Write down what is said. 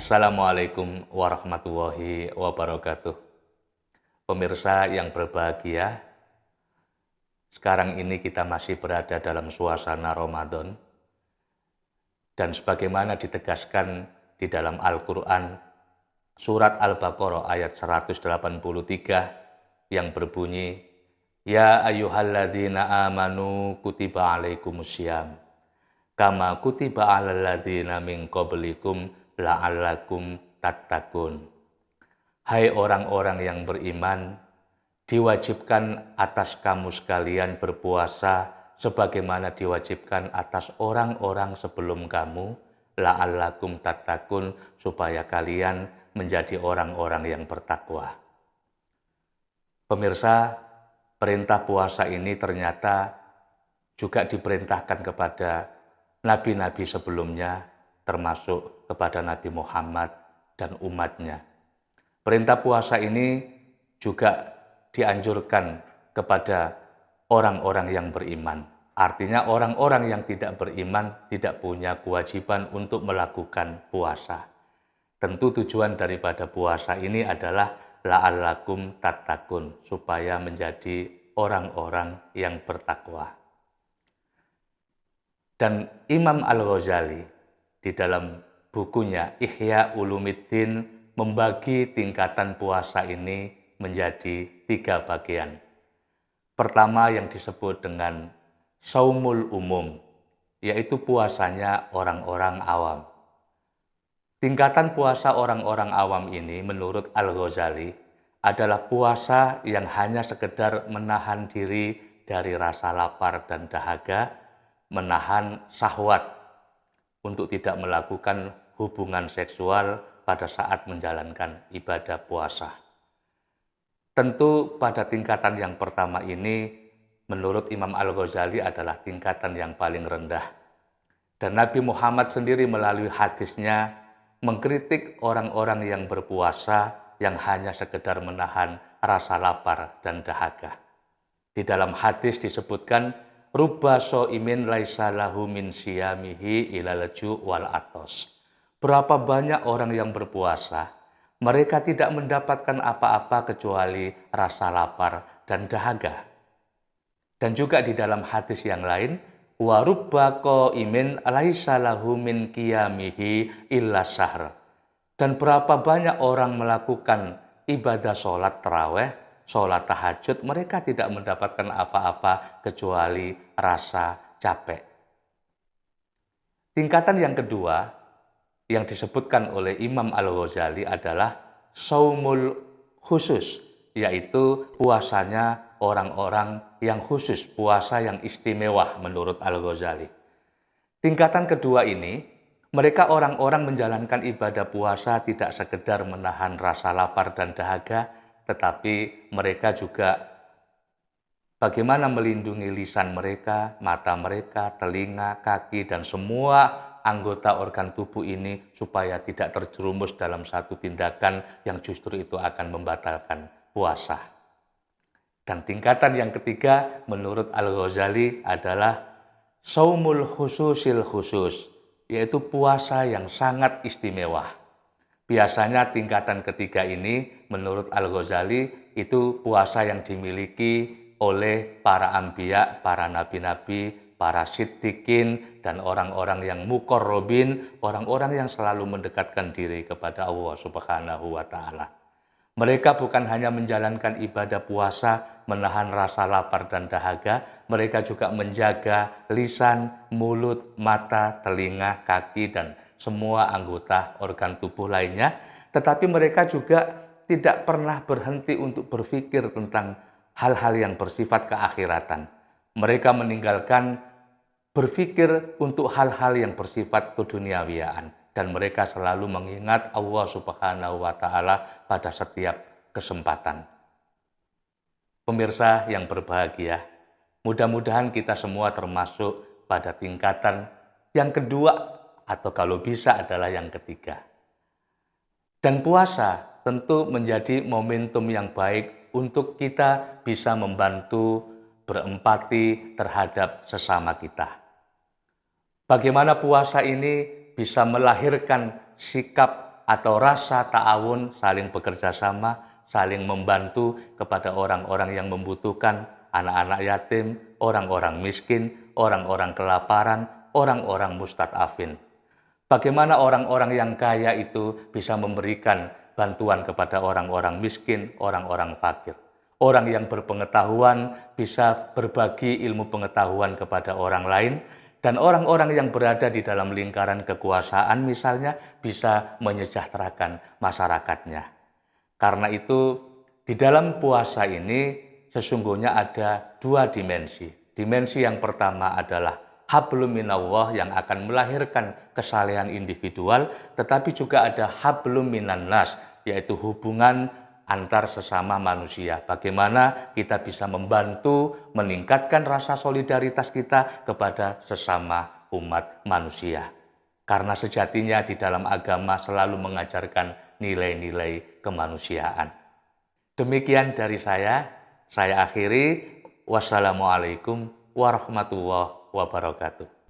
Assalamualaikum warahmatullahi wabarakatuh. Pemirsa yang berbahagia, sekarang ini kita masih berada dalam suasana Ramadan. Dan sebagaimana ditegaskan di dalam Al-Quran, surat Al-Baqarah ayat 183 yang berbunyi, Ya ayyuhalladzina amanu kutiba alaikumussyam, kama kutiba alal ladzina min qablikum la'allakum tattaqun. Hai orang-orang yang beriman, diwajibkan atas kamu sekalian berpuasa sebagaimana diwajibkan atas orang-orang sebelum kamu, la'allakum tattaqun, supaya kalian menjadi orang-orang yang bertakwa. Pemirsa, perintah puasa ini ternyata juga diperintahkan kepada nabi-nabi sebelumnya, termasuk kepada Nabi Muhammad dan umatnya. Perintah puasa ini juga dianjurkan kepada orang-orang yang beriman. Artinya orang-orang yang tidak beriman tidak punya kewajiban untuk melakukan puasa. Tentu tujuan daripada puasa ini adalah la'allakum tattaqun, supaya menjadi orang-orang yang bertakwa. Dan Imam Al-Ghazali di dalam bukunya Ihya Ulumiddin membagi tingkatan puasa ini menjadi 3 bagian. Pertama yang disebut dengan Shaumul Umum, yaitu puasanya orang-orang awam. Tingkatan puasa orang-orang awam ini menurut Al-Ghazali adalah puasa yang hanya sekedar menahan diri dari rasa lapar dan dahaga, menahan syahwat untuk tidak melakukan hubungan seksual pada saat menjalankan ibadah puasa. Tentu pada tingkatan yang pertama ini menurut Imam Al-Ghazali adalah tingkatan yang paling rendah. Dan Nabi Muhammad sendiri melalui hadisnya mengkritik orang-orang yang berpuasa yang hanya sekedar menahan rasa lapar dan dahaga. Di dalam hadis disebutkan, Rubba so'imin laisa lahu min siyamihi ilal ju' wal atos. Berapa banyak orang yang berpuasa, mereka tidak mendapatkan apa-apa kecuali rasa lapar dan dahaga. Dan juga di dalam hadis yang lain, wa rubba qa'imin laisa lahu min qiyamihi illa syahr. Dan berapa banyak orang melakukan ibadah sholat tarawih, sholat tahajud, mereka tidak mendapatkan apa-apa kecuali rasa capek. Tingkatan yang kedua yang disebutkan oleh Imam Al-Ghazali adalah Shaumul Khusus, yaitu puasanya orang-orang yang khusus, puasa yang istimewa menurut Al-Ghazali. Tingkatan kedua ini, mereka orang-orang menjalankan ibadah puasa tidak sekedar menahan rasa lapar dan dahaga, tetapi mereka juga bagaimana melindungi lisan mereka, mata mereka, telinga, kaki, dan semua anggota organ tubuh ini supaya tidak terjerumus dalam satu tindakan yang justru itu akan membatalkan puasa. Dan tingkatan yang ketiga menurut Al-Ghazali adalah Shaumul Khususil Khusus, yaitu puasa yang sangat istimewa. Biasanya tingkatan ketiga ini menurut Al-Ghazali itu puasa yang dimiliki oleh para anbiya, para nabi-nabi, para siddiqin, dan orang-orang yang muqarrabin, orang-orang yang selalu mendekatkan diri kepada Allah Subhanahu wa Ta'ala. Mereka bukan hanya menjalankan ibadah puasa, menahan rasa lapar dan dahaga, mereka juga menjaga lisan, mulut, mata, telinga, kaki, dan semua anggota organ tubuh lainnya. Tetapi mereka juga tidak pernah berhenti untuk berpikir tentang hal-hal yang bersifat keakhiratan. Mereka meninggalkan berpikir untuk hal-hal yang bersifat keduniawiaan. Dan mereka selalu mengingat Allah Subhanahu wa Ta'ala pada setiap kesempatan. Pemirsa yang berbahagia, mudah-mudahan kita semua termasuk pada tingkatan yang kedua, atau kalau bisa adalah yang ketiga. Dan puasa tentu menjadi momentum yang baik untuk kita bisa membantu berempati terhadap sesama kita. Bagaimana puasa ini bisa melahirkan sikap atau rasa ta'awun, saling bekerja sama, saling membantu kepada orang-orang yang membutuhkan, anak-anak yatim, orang-orang miskin, orang-orang kelaparan, orang-orang mustad'afin. Bagaimana orang-orang yang kaya itu bisa memberikan bantuan kepada orang-orang miskin, orang-orang fakir. Orang yang berpengetahuan bisa berbagi ilmu pengetahuan kepada orang lain, dan orang-orang yang berada di dalam lingkaran kekuasaan misalnya bisa menyejahterakan masyarakatnya. Karena itu di dalam puasa ini sesungguhnya ada dua dimensi. Dimensi yang pertama adalah hablum minallah yang akan melahirkan kesalehan individual, tetapi juga ada hablum minannas, yaitu hubungan antar sesama manusia. Bagaimana kita bisa membantu meningkatkan rasa solidaritas kita kepada sesama umat manusia. Karena sejatinya di dalam agama selalu mengajarkan nilai-nilai kemanusiaan. Demikian dari saya akhiri. Wassalamualaikum warahmatullahi wabarakatuh.